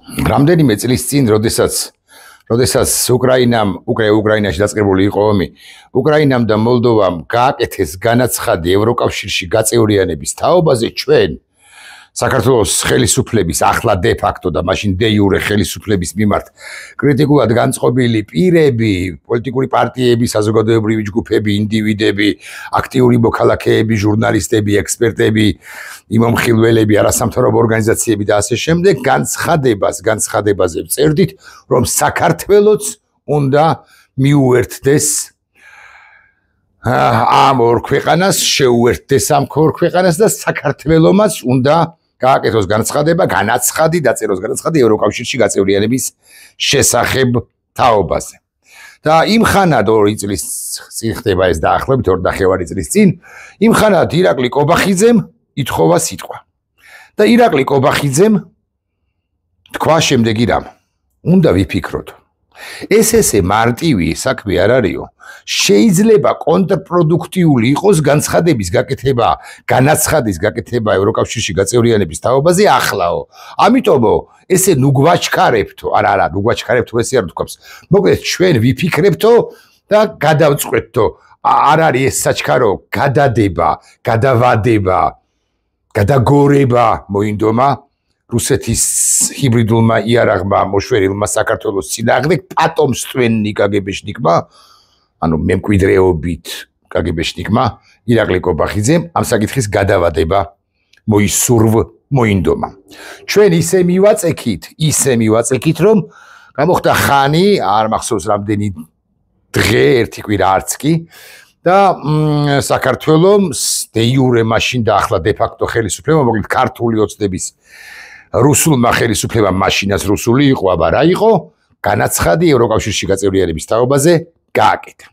რამდენიმე წლის წინ, როდესაც უკრაინაში დაწყებული იყო ომი, უკრაინამ და მოლდოვამ გააკეთეს განაცხადი ევროკავშირში გაწევრიანების თაობაზე ჩვენ საქართველოს ხელისუფლების ახლა დე ფაქტო და მაშინ დე იურე ხელისუფლების მიმართ კრიტიკულად განწყობილი პირები, პოლიტიკური პარტიები, საზოგადოებრივი ჯგუფები, ინდივიდები, აქტიური მოქალაქეები, ჟურნალისტები, ექსპერტები, იმომხილველები, არასამთავრობო ორგანიზაციები და ასე შემდეგ განცხადებაზე წერდით, რომ საქართველოს უნდა მიუერთდეს ამ ორ ქვეყანას, შეუერთდეს ამ ორ ქვეყანას და საქართველომაც უნდა გააკეთოს განაცხადი დაწეროს განაცხადი ევროკავშირში გაწევრიანების შესახებ თაობაზე. და იმ ხანად 2 წლის წინ ხდება ეს დაახლოებით 2.5 წლის წინ, იმ ხანად ირაკლი კობახიძემ ითხოვა სიტყვა. და ირაკლი კობახიძემ თქვა შემდეგი რამ: უნდა ვიფიქროთ. ესე მარტივი საქმე არ არისო. შეიძლება კონტრპროდუქტიული იყოს განაცხადის გაკეთება ევროკავშირში გაწევრიანების თაობაზე ახლაო. ამიტომო ესე ნუ გვაჩქარებთო, არა, ნუ გვაჩქარებთო ესე არ თქვავს. მოკლედ ჩვენ ვიფიქრებთო და გადავწყვეტთო. არ არის ეს საჩქარო გადადება, გადავადება, გადაგორება მოინდომა რუსეთის ჰიბრიდულმა იარაღმა მოშვერილმა საქართველოს წინააღმდეგ პატომსტვენნი კგბ-შნიკმა, ანუ მემკვიდრეობით კგბ-შნიკმა ირაკლი კობახიძემ ამ საკითხის გადავადება მოინდომა. ჩვენ ისე მივაწექით, რომ გამოხდა ხანი, არ მახსოვს რამდენი დღე, ერთი კვირა არც კი და საქართველოს დე იურე მაშინ და ახლა დე ფაქტო ხელისუფლება, მოკლედ ქართული ოცნების რუსულმა ხელისუფლებამ მაშინაც რუსული იყო, აბა რა იყო, განაცხადი ევროკავშირში გაწევრიანების თაობაზე გააკეთა.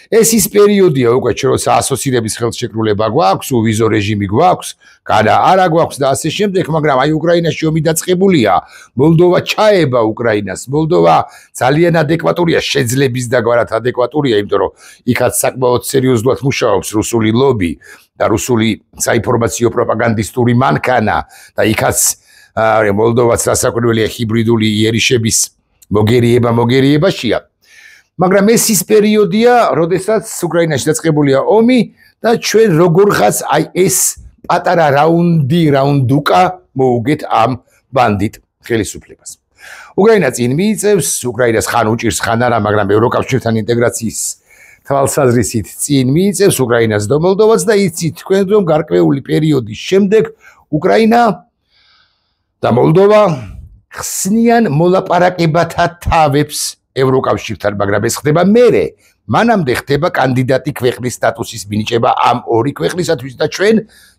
ეს ის პერიოდია უკვე ჩვენ როცა ასოცირების ხელშეკრულება გვაქვს, ვიზო რეჟიმი გვაქვს, გადა არა გვაქვს და ასე შემდეგ, მაგრამ აი უკრაინაში ომი დაწყებულია, მოლდოვა ჩაება უკრაინას, მოლდოვა ძალიან ადეკვატურია, შეძლების დაგვარად ადეკვატურია, იმიტომ რომ იქაც საკმაოდ სერიოზულად მუშაობს რუსული ლობი და რუსული საინფორმაციო პროპაგანდისტური მანქანა და იქაც მოლდოვაც რასაკვირველია ჰიბრიდული იერიშების მოგერიებაშია. მაგრამ ეს ის პერიოდია, როდესაც უკრაინაში დაწყებულია ომი და ჩვენ როგორღაც აი ეს პატარა რაუნდუკა მოუგეთ ამ ბანდიტ ხელისუფლებას. უკრაინა წინ მიიწევს, უკრაინას ხან უჭირს, ხან არა, მაგრამ ევროკავშირთან ინტეგრაციის თვალსაზრისით წინ მიიწევს უკრაინას და მოლდოვას და იცით თქვენ რომ გარკვეული პერიოდის შემდეგ უკრაინა და მოლდოვა ხსნიან მოლაპარაკებათა თავებს ევროკავშირთან, მაგრამ ეს ხდება მერე. მანამდე ხდება კანდიდატი ქვეყნის სტატუსის მინიჭება ამ ორი ქვეყნისათვის და ჩვენ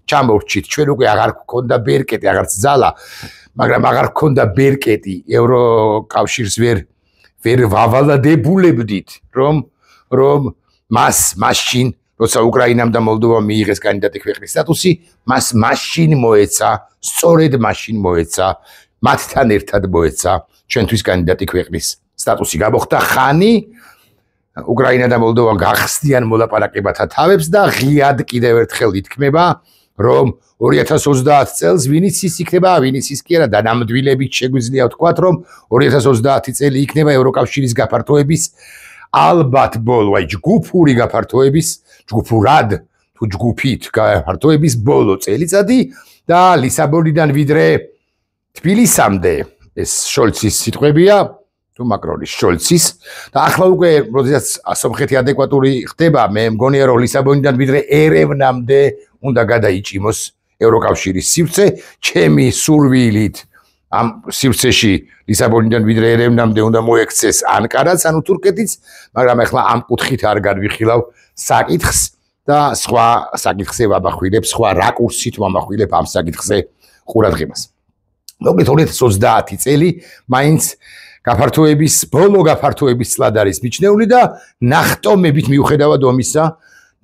ჩამოვრჩით. ჩვენ უკვე აღარ გქონდა ბერკეტი, აღარც ძალა, მაგრამ აღარ გქონდა ბერკეტი ევროკავშირს ვერ ვავალადებულებდით, რომ მაშინ როცა უკრაინამ და მოლდოვამ მიიღეს კანდიდატი ქვეყნის სტატუსი, მას მაშინ მოეცა, სწორედ მაშინ მოეცა, მათთან ერთად მოეცა ჩვენთვის კანდიდატი ქვეყნის სტატუსი. გამოხდა ხანი, უკრაინა და მოლდოვა გახსნიან მოლაპარაკებათა თავებს და ღიად კიდევ ერთხელ ითქმება, რომ 2030 წელს ვინიც ის იქნება, ვინიც ის კი არა, დანამდვილებით შეგვიძლია ვთქვათ, რომ 2030 წელი იქნება ევროკავშირის გაფართოების ალბათ ბოლო, აი ჯგუფური გაფართოების, ჯგუფურად თუ ჯგუფით გაფართოების ბოლო წელიწადი და ლისაბონიდან ვიდრე თბილისამდე ეს შოლცის სიტყვებია, თუ მაკრონის შოლცის და ახლა უკვე როდესაც სომხეთი ადეკვატური ხდება, მე მგონია რომ ლისაბონიდან ვიდრე ერევნამდე უნდა გადაიჭიმოს ევროკავშირის სივრცე, ჩემი სურვილით ამ სივრცეში ლისაბონიდან ვიდრე ერევნამდე უნდა მოექცეს ანკარაც, ანუ თურქეთიც, მაგრამ ახლა ამ კუთხით არ განვიხილავ საკითხს და სხვა საკითხზე ვამახვილებ, სხვა რაკურსით ვამახვილებ ამ საკითხზე ყურადღებას. მოკლედ 2030 წელი მაინც ბოლო გაფართოების წლად არის მიჩნეული და ნახტომებით მიუხედავად ომისა,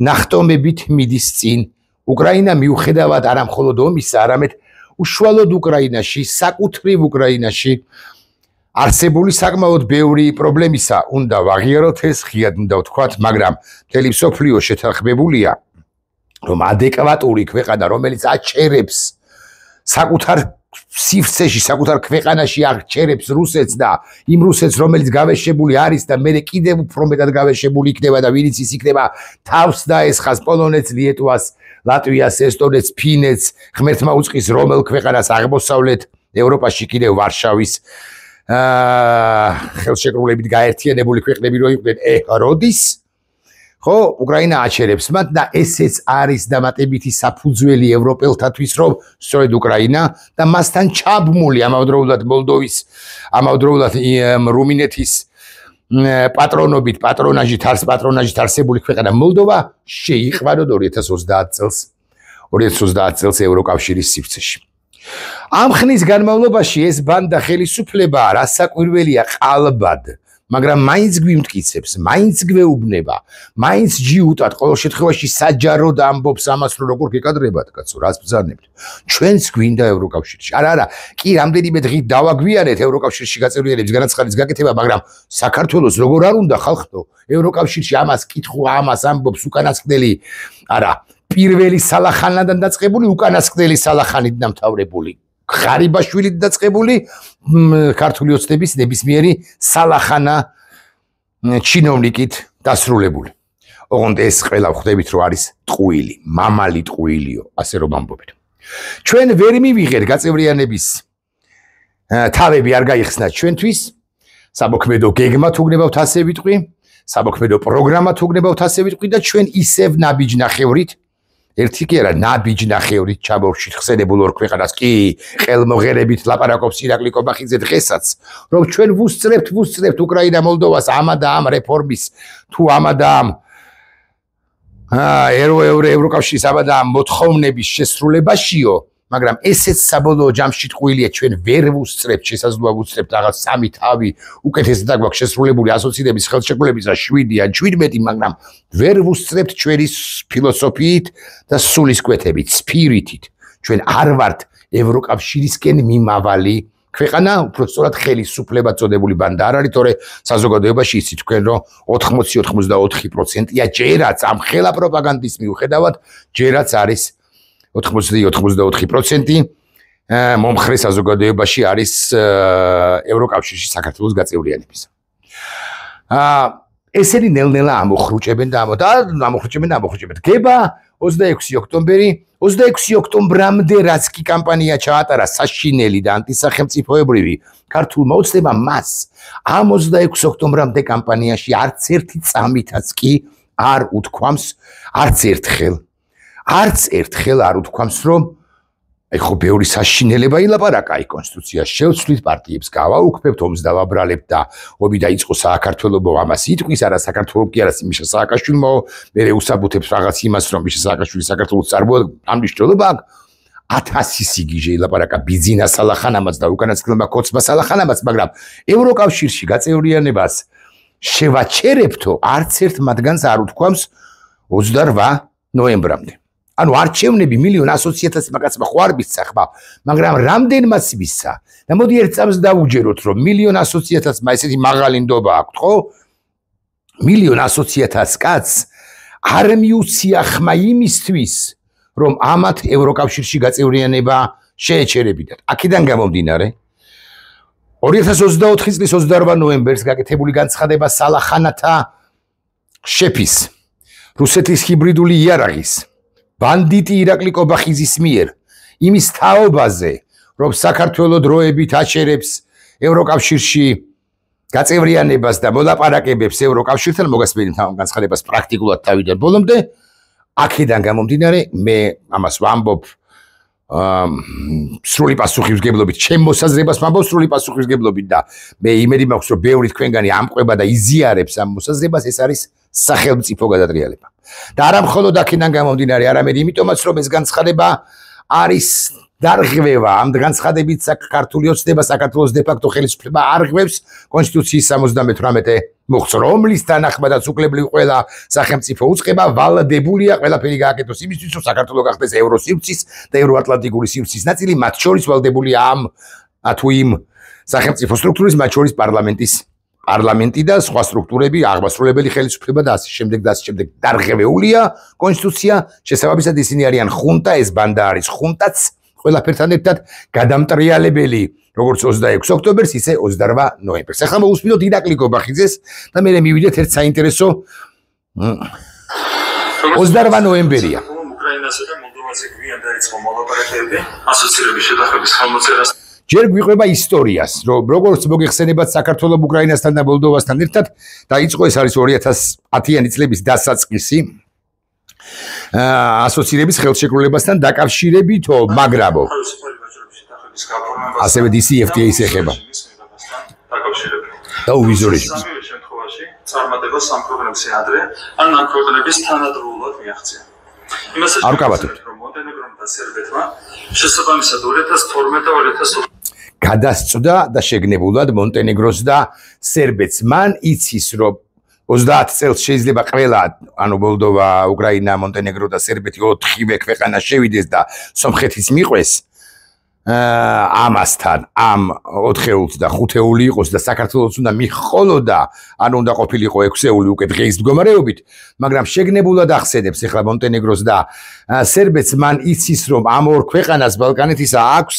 ნახტომებით მიდის წინ. უკრაინა მიუხედავად არა მხოლოდ ომისა, არამედ უშუალოდ უკრაინაში, საკუთრივ უკრაინაში არსებული საკმაოდ ბევრი პრობლემისა უნდა ვაღიაროთ, ეს ღიად უნდა ვთქვათ, მაგრამ მთელი მსოფლიო შეთანხმებულია, რომ ადეკვატური ქვეყანა, რომელიც აჩერებს საკუთარ სივრცეში საკუთარ ქვეყანაში აღჩერებს რუსეთს და იმ რუსეთს რომელიც გავეშებული არის და მე კიდევ უფრო მეტად გავეშებული იქნება და ვინც ის იქნება თავს დაესხას პოლონეთს, ლიეტვას, ლატვიას, ესტონეთს, ფინეთს, ღმერთმა უწყის რომელ ქვეყანას აღმოსავლეთ ევროპაში კიდევ ვარშავის ხელშეკრულებით გაერთიანებული ქვეყნები რო იყვნენ, როდის ხო, უკრაინა აჩერებს მათ და ესეც არის დამატებითი საფუძველი ევროპელთათვის, რომ სწორედ უკრაინა და მასთან ჩაბმული ამავდროულად მოლდოვის, ამავდროულად რუმინეთის პატრონობით, პატრონაჟით არსებული ქვეყანა მოლდოვა შეიყვანონ 2030 წელს ევროკავშირის სივრცეში. ამ ხნის განმავლობაში ეს ბანდა ხელისუფლება რასაკვირველია ყალბად, მაგრამ მაინც გვიმტკიცებს, მაინც გვეუბნება, მაინც ჯიუტად ყოველ შემთხვევაში საჯაროდ ამბობს ამას, რომ როგორ გეკადრებათ, კაცო, რას ბრძანებთ. ჩვენც გვინდა ევროკავშირში. არა, კი, რამდენიმე დღით დავაგვიანეთ ევროკავშირში გაწევრიანების განაცხადის გაკეთება, მაგრამ საქართველოს როგორ არ უნდა ხალხო, ევროკავშირში ამას კითხვა, ამას ამბობს უკანასკნელი, არა, პირველი სალახანიდან დაწყებული, უკანასკნელი სალახანით დამთავრებული. ღარიბაშვილით დაწყებული ქართული ოცნების ნებისმიერი სალახანა ჩინოვნიკით დასრულებული. ოღონდ ეს ყველა ხვდებით რომ არის ტყუილი, მამალი ტყუილიო, ასე რომ ამბობენ. ჩვენ ვერ მივიღეთ გაწევრიანების თავები არ გაიხსნათ ჩვენთვის, საბოქმედო გეგმა თუ გნებავთ ასე ვიტყვი, საბოქმედო პროგრამა თუ გნებავთ ასე ვიტყვი და ჩვენ ისევ ნაბიჯნახევრით ერთი კი არა, ნაბიჯნახევრით ჩამოვშით ხსენებულ ორ ქვეყანას, კი, ხელმოღერებით ლაპარაკობს ირაკლი კობახიძე დღესაც, რომ ჩვენ ვუსწრებთ უკრაინა მოლდოვას ამა და ამ რეფორმის თუ ამა და ამ ევროკავშირის ამა და ამ მოთხოვნების შესრულებაშიო, მაგრამ ესეც საბოლოო ჯამში ტყუილია, ჩვენ ვერ ვუსწრებთ, შესაძლოა ვუსწრებთ რაღაც სამი თავი, უკეთესად გვაქვს შესრულებული ასოცირების ხელშეკრულების და 7 ან 17, მაგრამ ვერ ვუსწრებთ ჩვენი ფილოსოფიით და სულისკვეთებით, სპირიტით. ჩვენ არ ვართ ევროკავშირისკენ მიმავალი ქვეყანა, უფრო სწორად ხელისუფლება წოდებული ბანდა არ არის, თორე საზოგადოებაში იცით თქვენ, რომ 80-84%-ია ჯერაც ამ ხელა პროპაგანდის მიუხედავად, ჯერაც არის 80-84% მომხრე საზოგადოებაში არის ევროკავშირში საქართველოს გაწევრიანების. ესენი ნელ-ნელა ამოხრუჭებენ და ამოხრუჭებენ. გება 26 ოქტომბერი, 26 ოქტომბრამდე რაც კი კამპანია ჩაატარა საშინელი და ანტისახელმწიფოებრივი ქართულმა ოცნებამ მას ამ 26 ოქტომბრამდე კამპანიაში არც ერთი წამითაც კი არ უთქვამს, არც ერთხელ არ უთქვამს, რომ ხო ბევრი საშინელება ილაპარაკა, კონსტიტუციას შევცვლით, პარტიებს გავაუქმებთ, ომს დავაბრალებთ და ომი დაიწყო საქართველოსო, ამას იტყვის, არა საქართველოს კი არა მიშა სააკაშვილმა, მე უსაბუთებს რაღაც იმას, რომ მიშა სააკაშვილი საქართველოს წარმოადგენს, ამ მნიშვნელობა აქვს 1000 სიგიჟე ილაპარაკა ბიძინა სალახანამაც და უკანასკნელმა კოცმა სალახანამაც, მაგრამ ევროკავშირში გაწევრიანებას შევაჩერებთო, არც ერთ მათგანს არ უთქვამს 28 ნოემბრამდე. ანუ არჩევნები 1.100.000 მაგაცმა ხო არ მისცა ხმა, მაგრამ რამდენმაც მისცა. და მოდი ერთ წამს დავუჯეროთ, რომ 1.100.000-მა ესეთი მაღალი ნდობა აქვს, ხო? 1.100.000 კაცს არ მიუცია ხმა იმისთვის, რომ ამათ ევროკავშირში გაწევრიანება შეეჩერებინათ. აქედან გამომდინარე, 2024 წლის 28 ნოემბერს გაკეთებული განცხადება სალახანათა შეფის, რუსეთის ჰიბრიდული იარაღის, ბანდიტი ირაკლი კობახიძის მიერ იმის თაობაზე, რომ საქართველოს დროებით აჩერებს ევროკავშირში გაწევრიანებას და მოლაპარაკებებს ევროკავშირთან, მოგასმენთ ამ განცხადებას პრაქტიკულად თავიდან ბოლომდე, აქედან გამომდინარე, მე ამას ვამბობ სრული პასუხისმგებლობით, ჩემ მოსაზრებას ვამბობ სრული პასუხისმგებლობით და მე იმედი მაქვს, რომ ბევრი თქვენგანი ამყვება და იზიარებს ამ მოსაზრებას, ეს არის სახელმწიფო გადატრიალება. და არა მხოლოდ აქედან გამომდინარე, არამედ იმიტომაც, რომ ეს განცხადება არის დარღვევა, ამ განცხადებით ქართული ოცნება საქართველოს დე-ფაქტო ხელისუფლება არღვევს კონსტიტუციის 78 მოხს, რომლის თანახმადაც უკლებლივ ყველა სახელმწიფო უწყება ვალდებულია ყველაფერი გააკეთოს იმისთვის, რომ საქართველოს გახდეს ევროსივრცის და ევროატლანტიკური სივრცის ნაწილი, მათ შორის ვალდებულია ამ თუ იმ სახელმწიფო სტრუქტურის, მათ შორის პარლამენტი და სხვა სტრუქტურები, აღმასრულებელი ხელისუფლება და ასე შემდეგ და ასე შემდეგ. დარღვეულია კონსტიტუცია, შესაბამისად ისინი არიან ხუნტა, ეს ბანდა არის ხუნტაც, ყველაფერთან ერთად გადამტრიალებელი როგორც 26 ოქტომბერს, ისე 28 ნოემბერს. ახლა მოусმინოთ ირაკლი გობახიძეს და მე მივიდეთ ერთ საინტერესო 28 ნოემბერია. უკრაინასა და მოლდოვაზე გვიან დაიწყო მოლაპარაკებები ასოცირების შეთანხმების ხელმოწერას. ჯერ გვიყვება ისტორიას, რომ როგორც მოგეხსენებათ საქართველოს უკრაინასთან და მოლდოვასთან ერთად დაიწყო ეს არის 2010-იანი წლების დასაწყისი ასოცირების ხელშეკრულებასთან დაკავშირებითო, მაგრამ ასევე DCFTA-ის ეხება. და uvizorishis. სამივე შემთხვევაში წარმატება სამფრობლემზე ადრე ან ამ ქვეყნების თანადროულად მიაღწია. იმასაც არ ვკავათებთ. რომ მონტენეგრომ და სერბეთმა შესაბამისად 2012 და 2013 გადასწდა და შეგნებულად მონტენეგროს და სერბეთს. მან იცის, რომ 30 წელს შეიძლება ყველა, ანუ მოლდოვა, უკრაინა, მონტენეგრო და სერბეთი 4-ვე ქვეყანა შევიდეს და სომხეთიც მიყვეს. ამასთან ამ 4-ეულს და 5-ეული იყოს და საქართველოს უნდა მიხოლოდა, ანუ უნდა ყოფილიყო 6-ეული უკვე დღეის მდგომარეობით, მაგრამ შეგნებულად ახსენებს ახლა მონტენეგროს და სერბეთს. მან იცის, რომ ამ ორ ქვეყანას ბალკანეთისა აქვს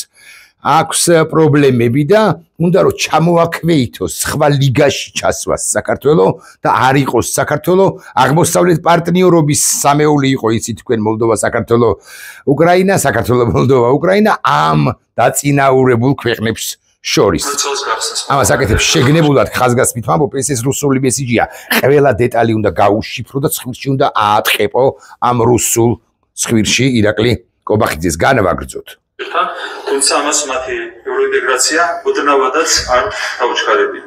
პრობლემები და უნდა რომ ჩამოაქვეითოს სხვა ლიგაში ჩასვას საქართველოს და არ იყოს საქართველოს აღმოსავლეთ პარტნიორობის სამეული იყო იცით თქვენ მოლდოვა, საქართველოს, უკრაინა, საქართველოს, მოლდოვა, უკრაინა ამ დაწინაურებულ ქვეყნებს შორის. ამას აკეთებს შეგნებულად ხაზგასმით ვამბობ, ეს რუსული მესიჯია. ყველა დეტალი უნდა გაუშიფრო და ცხვირში უნდა აატყეპო ამ რუსულ ცხვირში ირაკლი გობახიძეს განვაგრძოთ. თუმცა ამას მათი ევროინტეგრაცია უდნავადაც არ დაუჩქარებია.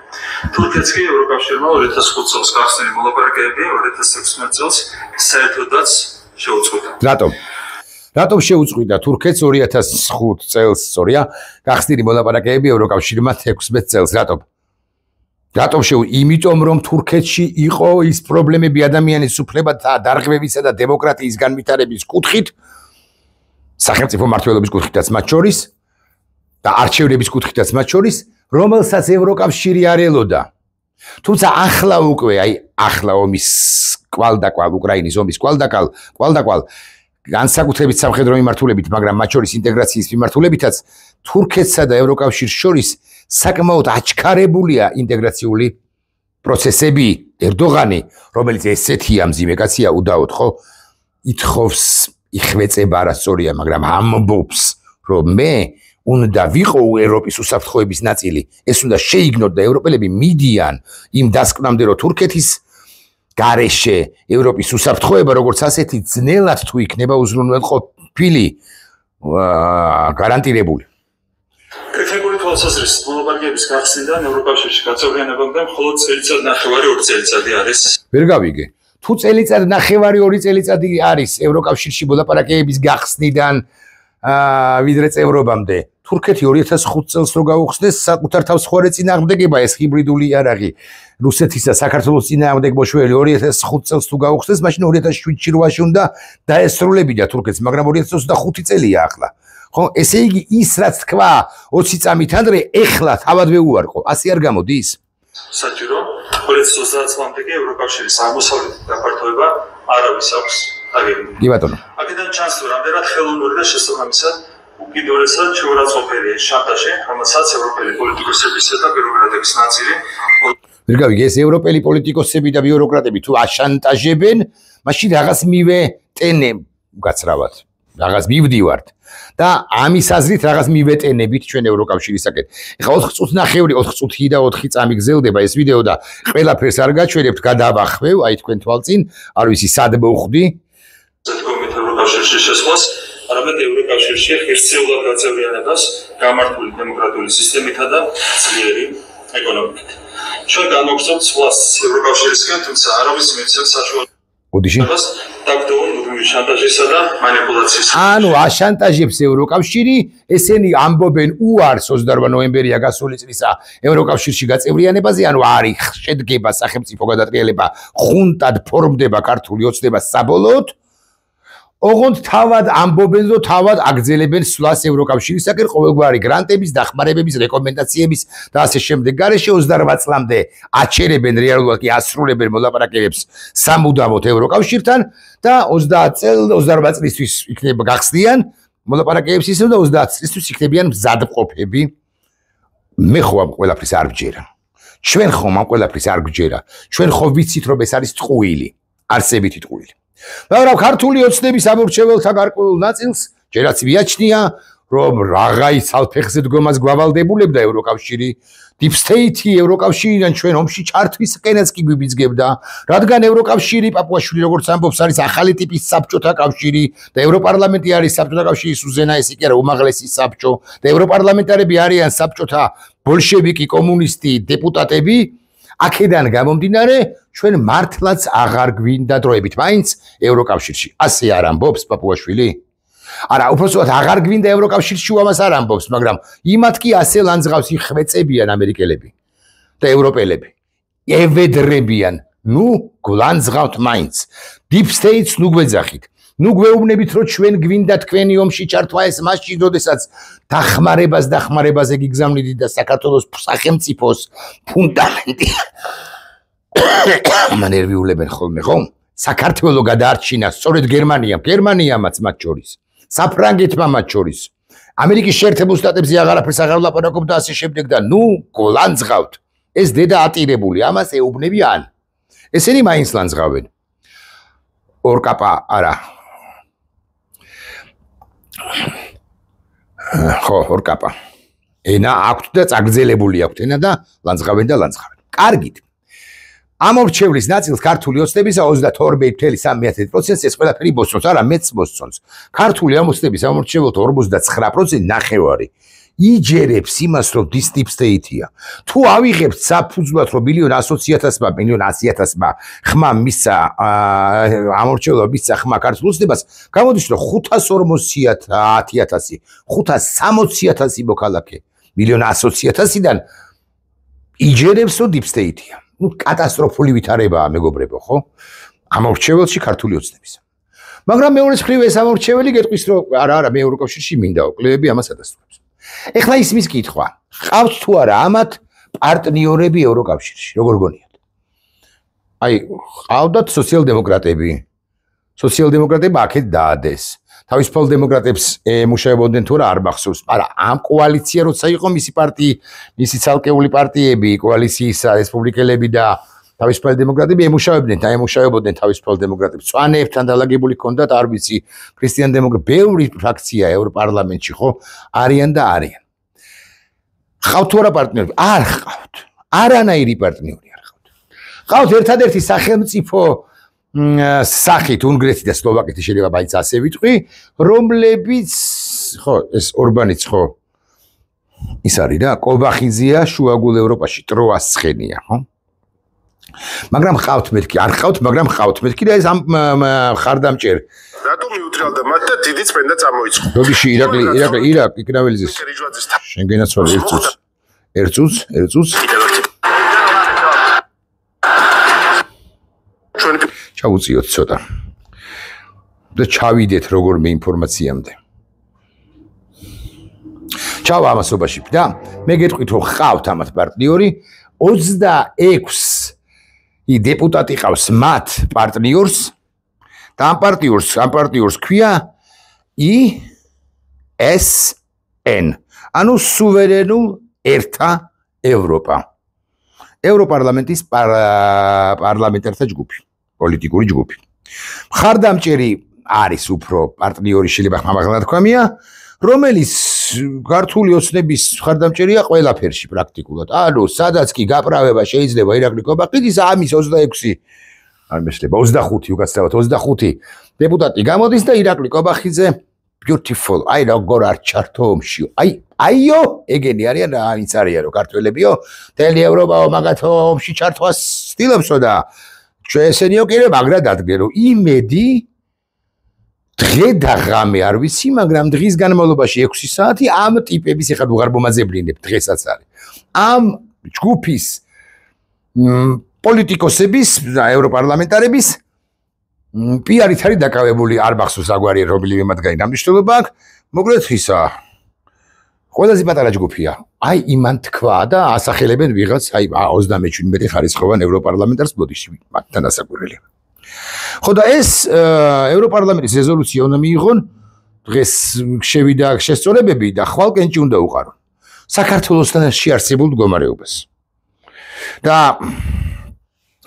თურქეთს კი ევროკავშირმა 2005 წელს გახსნილი მოლაპარაკებები 2016 წელს საერთოდაც შეუწყვიტა. რატომ შეუწყვიტა თურქეთს 2005 წელს, სწორია, გახსნილი მოლაპარაკებები ევროკავშირმა 16 წელს. რატომ იმიტომ რომ თურქეთში იყო ის პრობლემები ადამიანის უფლებათა დარღვევისა და დემოკრატიის განვითარების კუთხით, სახელმწიფო მმართველობის კუთხითაც მათ შორის და არჩევნების კუთხითაც მათ შორის, რომელსაც ევროკავშირი არ ელოდა. თუმცა ახლა ომის კვალდაკვალ, უკრაინის ომის კვალდაკვალ განსაკუთრებით სამხედრო მიმართულებით, მაგრამ მათ შორის ინტეგრაციის მიმართულებითაც თურქეთსა და ევროკავშირს შორის საკმაოდ აჩქარებულია ინტეგრაციული პროცესები. ერდოღანი, რომელიც ესეთია მძიმე კაცია, უდაოდ ხო, ითხოვს იხვეწება არასწორია, მაგრამ ამბობს, რომ მე უნდა ვიყო ევროპის უსაფრთხოების ნაწილი. ეს უნდა შეიგნოთ და ევროპელები მიდიან იმ დასკვნამდე, რომ თურქეთის გარეშე ევროპის უსაფრთხოება როგორც ასეთი ძნელად თუ იქნება უზრუნველყოფილი, გარანტირებული. ტექნიკური თვალსაზრისით მოლაპარაკებების გახსნიდან ევროკავშირში გაწევრიანებამდე მხოლოდ წელიწად ნახევარი 2 წელიწადი არის. ვერ გავიგე. თუ წელიწად ნახევარი 2 წელიწადი არის ევროკავშირში მოლაპარაკებების გახსნიდან ვიდრე წევრობამდე, თურქეთი 2005 წელს რო გაუხსნეს საკუთარ თავს სხვა წინააღმდეგება, ეს ჰიბრიდული იარაღი რუსეთისა საქართველოს წინააღმდეგ მოშველი 2005 წელს თუ გაუხსნეს, მაშინ 2007-8-ში უნდა დაესრულებინა თურქეთს, მაგრამ 2025 წელია ახლა. ხო, ესე იგი ის რაც თქვა 20 წამით ადრე, ეხლა თავადვე უარყო. ასე არ გამოდის? საჭირო 2030 წლამდე კი ევროკავშირის აღმოსავლეთის გაფართოება არავის აქვს აგებული. კი ბატონო. აქედან ჩანს, რომ რამდენად ხელოვნური და შესაბამისად უკიდურესად შეურაცხყოფილია ეს შანტაჟი, რომელსაც ევროპელი პოლიტიკოსებისა და ბიუროკრატების ნაწილი. ვერ გავიგე, ეს ევროპელი პოლიტიკოსები და ბიუროკრატები თუ აშანტაჟებენ, მაშინ რაღაც მივეტენებ გაცრავად. რაღაც მივდივართ. და ამის აზრით რაღაც მივეტენებით ჩვენ ევროკავშირისაკენ. ეხლა 4 წუთნახევრი, 4 წუთი და 4 წამი გრძელდება ეს ვიდეო და ყველაფერს არ გაჩვენებთ, გადავახვევ, აი თქვენ თვალწინ, არ ვიცი სად მოვხვდი. ზოგადად ევროკავშირში შესვლას, არამედ ევროკავშირში ღირსეულად გაწევრიანებას გამართული დემოკრატიული სისტემითა და ძლიერი ეკონომიკით. ჩვენ განვაგრძობთ სვლას ევროკავშირისკენ, თუმცა არავის მიცემს საშუალებას ოდიში დაგდოუნ მუდმივი შანტაჟისა და მანიპულაციის. ანუ აშანტაჟებს ევროკავშირი, ესენი ამბობენ უარს 28 ნოემბერია გასული წლისა ევროკავშირში გაწევრიანებაზე, ანუ არის შედგება სახელმწიფო გადატრიალება, ხუნტად ფორმდება ქართული ოცნება საბოლოოდ. ოღონდ თავად ამბობენ, რომ თავად აგრძელებენ სვლას ევროკავშირისაკენ ყოველგვარი გრანტების, დახმარებების, რეკომენდაციების და ასე შემდეგ. გარეშე 28 წლამდე აჩერებენ რეალურად კი ასრულებენ მოლაპარაკებებს სამუდამოდ ევროკავშირთან და 28 წლისთვის იქნება გახსნიან მოლაპარაკებებს ისევ და 30 წლისთვის იქნებიან მზადყოფები. მე ხო ამ ყველაფრის არ ვჯერა. ჩვენ ხომ ამ ყველაფრის არ გვჯერა. ჩვენ ხო ვიცით რომ ეს არის ტყუილი, არსებითი ტყუილი. მაგრამ ქართული ოცნების ამორჩეველთა გარკვეულ ნაწილს ჯერაც მიაჩნია რომ რაღაცა ალფეხზე დგომას გვავალდებულებდა ევროკავშირი, Deep State-ი ევროკავშირიდან ჩვენ ომში ჩართვისკენაც კი გვიბიძგებდა, რადგან ევროკავშირი პაპუაშვილი როგორც ამბობს არის ახალი ტიპის საბჭოთა კავშირი და ევროპარლამენტი არის საბჭოთა კავშირის უზენაესი კი არა უმაღლესი საბჭო და ევროპარლამენტარები არიან საბჭოთა ბოლშევიკი კომუნისტი დეპუტატები, აქედან გამომდინარე ჩვენ მართლაც აღარ გვინდა დროებით მაინც ევროკავშირში. ასე არ ამბობს პაპუაშვილი? არა, უბრალოდ აღარ გვინდა ევროკავშირში ამას არ ამბობს, მაგრამ იმათ კი ასე ლანძღავს იხვეწებიან ამერიკელები და ევროპელები. ევედრებიან, ნუ გლანძღავთ მაინც. Deep States ნუ გვეძახით. ნუ გვეუბნებით რომ ჩვენ გვინდა თქვენი ომში ჩართვა ეს მასში, როდესაც დახმარებაზე გიგზავნით და საქართველოს სახელმწიფოს ფუნდამენტი მანერვიულებენ ხოლმე, ხო? საქართველოს გადაარჩინა სწორედ გერმანიამაც მათ შორის. საფრანგეთმა მათ შორის. ამერიკის შეერთებულ შტატებზე აღარაფერს აღარ ვლაპარაკობ და ასე შემდეგ და ნუ გლანძღავთ. ეს დედა ატირებული, ამას ეუბნებიან. ესენი მაინც ლანძღავენ. ორკაპა არა. ხო, ორკაპა. ენა აქვთ და წაგრძელებული აქვთ ენა და ლანძღავენ. კარგით. ამორჩევლის ნაწილს ქართული ოცნებისა 22.3% ეს ყველაფერი მოსწონს, არა მეც მოსწონს. ქართული ოცნების ამორჩეველთა 59% ნახევარი იჯერებს იმას, რომ Deep State-ია. თუ ავიღებთ საფუძვლად, რომ 1.100.000 ხმა მისცა ამორჩეველობა მისცა ხმა ქართულ ოცნებას, გამოდის, რომ 540.000, 560.000 მოქალაქე 1.100.000-დან იჯერებს, რომ Deep State-ია. კატასტროფული ვითარებაა მეგობრებო, ხო? ამორჩეველში ქართული ოცნებისა. მაგრამ მეორე მხრივ ეს ამორჩეველი გეტყვის, რომ არა, მე ევროკავშირში მინდაო, კვლევები ამას ადასტურებს. ეხლა ისმის კითხვა, ყავთ თუ არა ამათ პარტნიორები ევროკავშირში, როგორ გონიათ? აი, ყავდათ სოციალ-დემოკრატები. სოციალ-დემოკრატებმა აქეთ დაადეს. თავისუფალ დემოკრატებს ემუშავებოდნენ თუ რა არ მახსოვს, მაგრამ ამ კოალიცია როცა იყო მისი პარტიი, მისი ცალკეული პარტიები, კოალიციის რესპუბლიკელები და თავისუფალ დემოკრატები ემუშავებოდნენ თავისუფალ დემოკრატებს. წვანეებთან დალაგებული ჰქონდათ, არ ვიცი, ქრისტიან დემოკრატ, ბევრი ფრაქცია ევროპარლამენტში, ხო, არიან და არიან. ყავთ თუ არა პარტნიორები? არ ყავთ. არანაირი პარტნიორი არ ყავთ. ყავთ ერთადერთი სახელმწიფო სახით უნგრეთი და სლოვაკეთი შეიძლება მაინც ასე ვიტყვი, რომლებიც ხო ეს ორბანიც ხო ის არის რა, კობახიძეა შუაგულ ევროპაში ტროას ცხენია, ხო? მაგრამ ყავთ მეთქი, არ ყავთ, მაგრამ ყავთ მეთქი და ეს ამ ხარდამჭერ. რატომ მიუძრალდა მათ და დიდი წმენდა წამოიწყო? როდიში ირაკლი კრაველიძის შენგენაც ვარ ერთ წუთს ჩავუწიოთ ცოტა და ჩავიდეთ როგორმე ინფორმაციამდე. ჩავა ამასობაში და მე გეტყვით რომ ხავთ ამათ პარტნიორი 26 დეპუტატი ყავს მათ პარტნიორს და ამ პარტნიორს ქვია ESN, ანუ სუვერენულ ერთა ევროპა. ევროპარლამენტის პარლამენტართა ჯგუფი. პოლიტიკური ჯგუფი. მხარდამჭერი არის უფრო პარტნიორი შეიძლება ხმამაღლა თქვამია, რომელიც ქართული ოცნების მხარდამჭერია ყველაფერში პრაქტიკულად. ანუ სადაც კი გაправება შეიძლება ირაკლი კობახიძის ამის 26 არ მეშლება 25 უკაცრავად 25 დეპუტატი გამოდის და ირაკლი კობახიძე beautiful, აი როგორ არ ჩართო ომში. აიო, ეგენი არიან რა ვინც არიან რო ქართველებიო, მთელი ევროპაო მაგათო ომში ჩართვას ცდილობსო და ესენიო კიდე მაგრად ადგენ რომ იმედი დღე და ღამე არ ვიცი, მაგრამ დღის განმავლობაში 6 საათი ამ ტიპების ეხლა უღარ მომაძებლინებ დღესაც არის. ამ ჯგუფის პოლიტიკოსების და ევროპარლამენტარების პიარით არის დაკავებული, არ მახსოვს აგვარი რომელი მათგანი დამნიშნულობა აქვს, მოკლედ ისა ყველაზე პატარა ჯგუფია. აი იმან თქვა და ასახელებენ ვიღაც, აი 37 ხარისხოვან ევროპარლამენტარს ბოდიში მათთან ასაკვირველი. ხო და ეს ევროპარლამენტის რეზოლუცია უნდა მიიღონ დღეს შევიდა შესწორებები და ხვალ კენჭი უნდა უყარონ საქართველოსთან შეარსებულ მდგომარეობას. და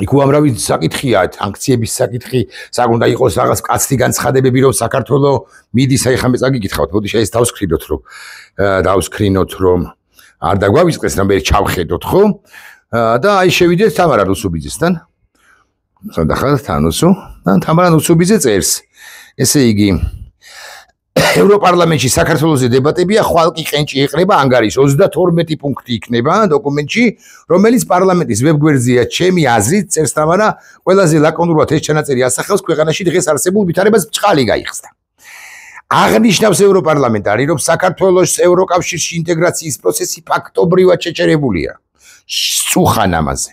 იქ უამრავი საკითხია, სანქციების საკითხი, უნდა იყოს რაღაც კაცრი განცხადებები, რომ საქართველო მიდის, აი ხომ წაგიკითხავთ, მოდი ეს დავსკრინოთ, რომ არ დაგვავიწყეს, რომ მე ჩავხედოთ, ხო? და აი შევიდეთ თამარა რუსუბიძესთან. ხანდახან თანუსო, და თამარა რუსუბიძე წერს. ესე იგი ევროპარლამენტში საქართველოს დებატებია, ხვალ კი ყენჭი ეყრება ანგარის 32 პუნქტი იქნება დოკუმენტში, რომელიც პარლამენტის ვებგვერდზეა ჩემი აზრით, წერს თამარა, ყველაზე ლაკონურად ეს ჩანაწერი ასახავს ქვეყანაში დღეს არსებულ ვითარებას ბჭყალი გაიხსნა. აღნიშნავს ევროპარლამენტარი, რომ საქართველოს ევროკავშირში ინტეგრაციის პროცესი ფაქტობრივად შეჩერებულია. სწუხან ამაზე.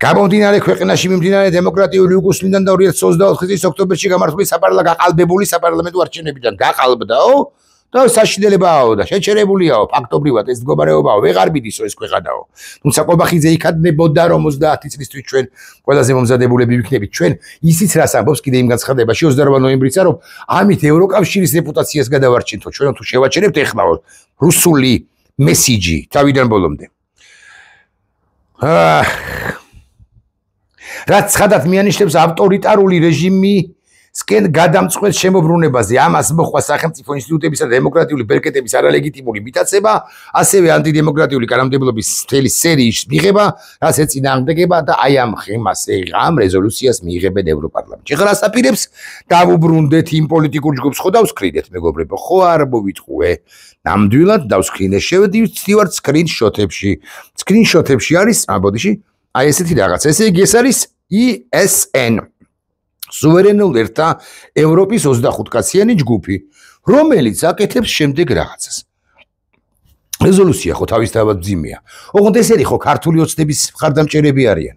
გამომდინარე ქვეყანაში მიმდინარე დემოკრატიული უკუსლიდან და 2024 წლის ოქტომბერში გამართული გაყალბებული საპარლამენტო არჩევნებიდან გაყალბდაო და საშინელებაო და შეჩერებულიაო ფაქტობრივად ეს მდგომარეობაო ვეღარ მიდისო ეს ქვეყანაო. თუმცა ყობახიძე იქადნებოდა რომ 30 წლისთვის ჩვენ ყველაზე მომზადებულები ვიქნებით ჩვენ ისიც რას ამბობს კიდე იმ განცხადებაში 28 ნოემბრიცა რომ ამით ევროკავშირის რეპუტაციას გადავარჩინთო ჩვენ თუ შევაჩერებთ ეხლა რუსული მესიჯი თავიდან ბოლომდე. რაც ცხადად მიანიშნებს ავტორიტარული რეჟიმისკენ გადამწყვეტ შემოbrunებაზე, ამას მოხდა სახელმწიფო ინსტიტუტებისა და დემოკრატიული ბერკეტების არალეგიტიმური მიტაცება, ასევე ანტიდემოკრატიული კანონმდებლობის მთელი სერიის მიღება, რაც ეწინააღმდეგება და აი ამ რეზოლუციას მიიღებენ ევროპარლამენტში. ახლა რას აპირებს? დავუბრუნდეთ იმ პოლიტიკურ ჯგუფს, ხო დავსკრინეთ მეგობრებო, ხო არ მოვიტყუე. ნამდვილად დავსკრინე, შევდივარ სკრინშოტებში. სკრინშოტებში არის, ბოდიში აი ესეთი რაღაც. ესე იგი ეს არის ESN. სუვერენულ ერთა ევროპის 25 კაციანი ჯგუფი, რომელიც აკეთებს შემდეგ რაღაცას. რეზოლუცია ხო თავისთავად ძიმეა. ოღონდ ესენი ხო ქართული ოცნების მხარდამჭერები არიან.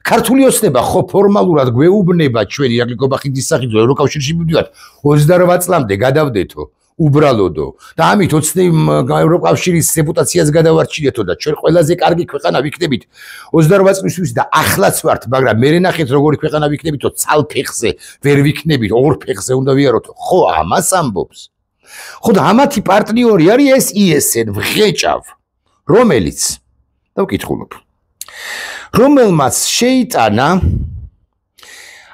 ქართული ოცნება ხო ფორმალურად გვეუბნება ჩვენ ირაკლი ყობახიძის სახით ევროკავშირში მივდივართ 28 წლამდე გადავდეთო. უბრალოდო და ამით ევროკავშირის რეპუტაციას გადავარჩინეთო და ჩვენ ყველაზე კარგი ქვეყანა ვიქნებით 28 წლისთვის და ახლაც ვართ, მაგრამ მე ნახეთ როგორი ქვეყანა ვიქნებითო ცალფეხზე ვერ ვიქნებით, ორ ფეხზე უნდა ვიაროთ. ხო, ამას ამბობს. ხო და ამათი პარტნიორი არის ეს ESN ვღეჭავ, რომელიც დავკითხულობ. რომელმაც შეიტანა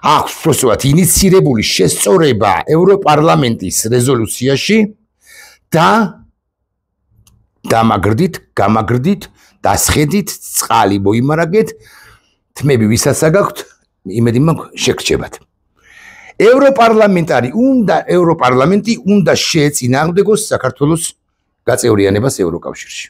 აქვს პროცესად ინიცირებული შესწორება ევროპარლამენტის რეზოლუციაში და გამაგრდით, დასხედით, წყალი მოიმარაგეთ, თმები ვისაც აგაქვთ, იმედი მაქვს შეგრჩებათ. ევროპარლამენტი უნდა შეეწინააღმდეგოს საქართველოს გაწევრიანებას ევროკავშირში.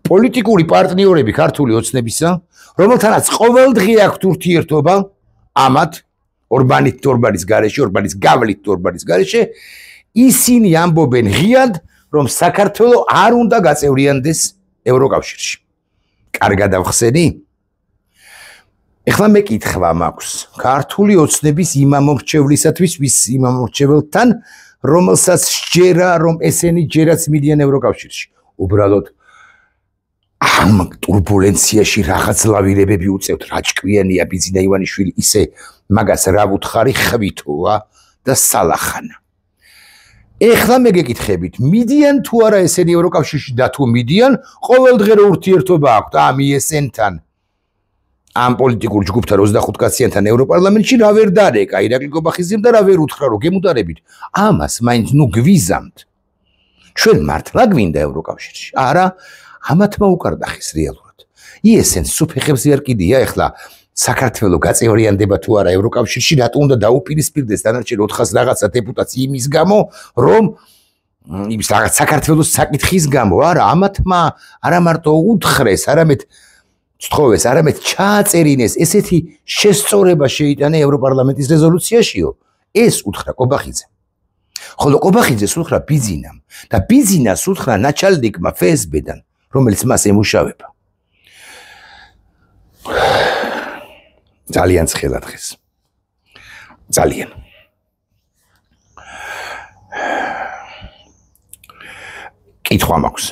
პოლიტიკური პარტნიორები ქართული ოცნებისა, რომელთანაც ყოველდღე აქვთ ურთიერთობა ამათ ორბანის გარეშე, ორბანის გავლით ორბანის გარეშე, ისინი ამბობენ ღიად, რომ საქართველო არ უნდა გაწევრიანდეს ევროკავშირში. კარგად ავხსენი? ეხლა მეკითხვა მაქვს, ქართული ოცნების იმამორჩევლისათვის, ვის იმამორჩეველთან, რომელსაც სჯერა, რომ ესენი ჯერაც მიდიან ევროკავშირში. უბრალოდ ამ ტურბულენციაში რაღაც ლავირებები უწევთ, რა ჭკვიანია ბიძინა ივანიშვილი, ისე მაგას რა ვუთხარი ხვითოა და სალახანა. ეხლა მე გეკითხებით, მიდიან თუ არა ესენი ევროკავშირში და თუ მიდიან, ყოველდღე რო ურთიერთობა აქვთ ამ ESN-თან, ამ პოლიტიკურ ჯგუფთან 25 კაციანთან ევროპარლამენტში რა ვერ დარეკა ირაკლი ყობახიძემ და რა ვერ უთხრა რომ გემუდარებით. ამას მაინც ნუ გვიზამთ. ჩვენ მართლა გვინდა ევროკავშირში? არა, ამათმა უკარდახეს რეალურად. ESN სუფეხებზე არ კიდია ეხლა საქართველოს გაწევრიანდება თუ არა ევროკავშირში, რატო უნდა დაუპირისპირდეს დანარჩენ 400 რაღაცა დეპუტატს იმის გამო, რომ იმის რაღაც საქართველოს საკითხის გამო, არა, ამათმა არა მარტო უთხრეს, არამედ სწხოვეს, არამედ ჩააწერინეს ესეთი შესწორება შეიტანა ევროპარლამენტის რეზოლუციაშიო. ეს უთხრა ყობახიძემ. ხოლო ყობახიძეს უთხრა ბიძინამ და ბიძინას უთხრა ნაჩალნიკმა FSB-დან, რომელიც მას ემუშავება. ძალიან ცხელა დღეს. ძალიან. კითხვა მაქვს.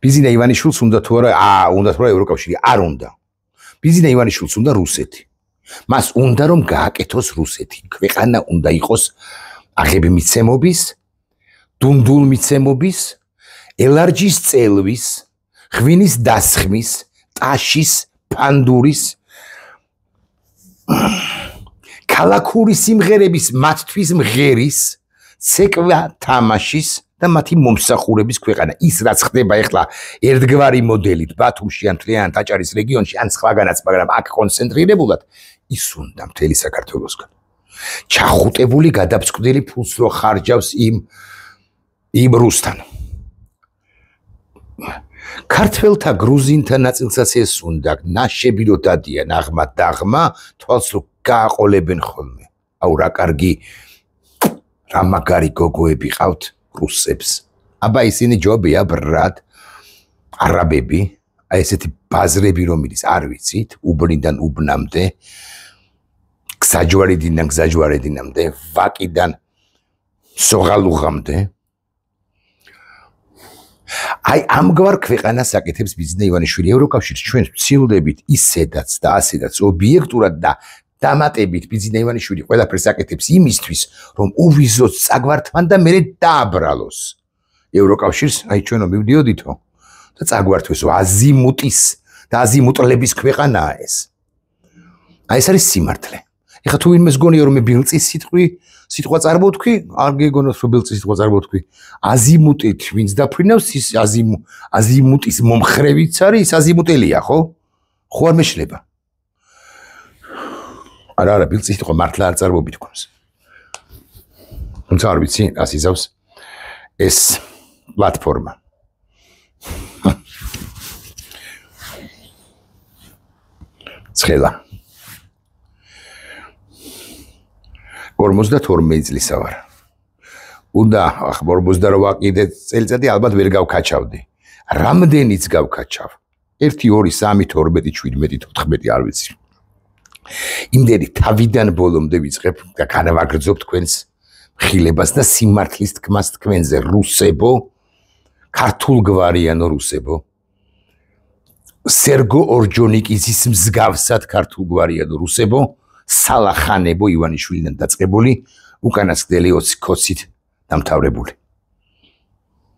ბიძინა ივანიშვილს უნდა თუ არა, უნდა თუ არა ევროკავშირი, არ უნდა. ბიძინა ივანიშვილს უნდა რუსეთი. მას უნდა რომ გააკეთოს რუსეთი. ქვეყანა უნდა იყოს აღებმიცემობის დუნდულმიცემობის, ელარჯის წელვის, ღვინის დასხმის, ტაშის, ფანდურის, ქალაქური სიმღერების მათთვის მღერის, ცეკვა თამაშის და მათი მომსახურების ქვეყანა. ის რაც ხდება ახლა ერთგვარი მოდელით ბათუმში ან მთლიან ტაჭარის რეგიონში ან სხვაგანაც, მაგრამ აქ კონცენტრირებულად ის უნდა მთელი საქართველოსგან. ჩახუტებული გადაბსკვდილი ფულს რო ხარჯავს იმ რუსთან. ქართველთა გრუზინთა ნაწილსაც ეს უნდა ნაშები რო დადიან აღმა დაღმა თვალს რო გააყოლებენ ხოლმე. აუ რა კარგი რა მაგარი გოგოები ყავთ რუსებს. აბა ისინი ჯობია ბრად არაბები, აი ესეთი ბაზრები რომ ის არ ვიცით, უბნიდან უბნამდე, გზაჯვარედინიდან გზაჯვარედინამდე, ვაკიდან სოღალუღამდე. აი ამგვარ ქვეყანას აკეთებს ბიზნე ივანიშვილი ევროკავშირს ჩვენ ვცილდებით ისედაც და ასედაც ობიექტურად და დამატებით ბიზნე ივანიშვილი ყველაფერს აკეთებს იმისთვის რომ უვიზოთ წაგვართმან და მერე დააბრალოს ევროკავშირს აი ჩვენო მივდიოდითო და წაგვართვესო აზიმუტის და აზიმუტლების ქვეყანაა ეს აი ეს არის სიმართლე ეხლა თუ ვინმეს გონია რომ მე ბილწის სიტყვა წარმოვთქვი, არ გეგონოს რომ ბილწის სიტყვა წარმოვთქვი. აზიმუტით ვინც დაფრინავს ის აზიმუტის მომხრევიც არის, ის აზიმუტელია, ხო? ხო არ მეშლება. არა, ბილწის სიტყვა მართლა არ წარმოვით გქონს. თუმცა არ ვიცი, რას იზავს ეს პლატფორმა. ცხელა 52 წლისა ვარ. უნდა 48 ვაყიდე წელიწადი ალბათ ვერ გავკაჩავდი. რამდენიც გავკაჩავ. 1 2 3 12 17 14 არ ვიცი. იმდენი თავიდან ბოლომდე ვიწყებ და განავაგრძობ თქვენს ხილებას და სიმართლის თქმას თქვენზე რუსებო, ქართულგვარიანო რუსებო. სერგო ორჯონიკიძის მსგავსად ქართულგვარიანო რუსებო. სალახანებო ივანიშვილიდან დაწყებული უკანასკნელი 20 ქოცით დამთავრებული.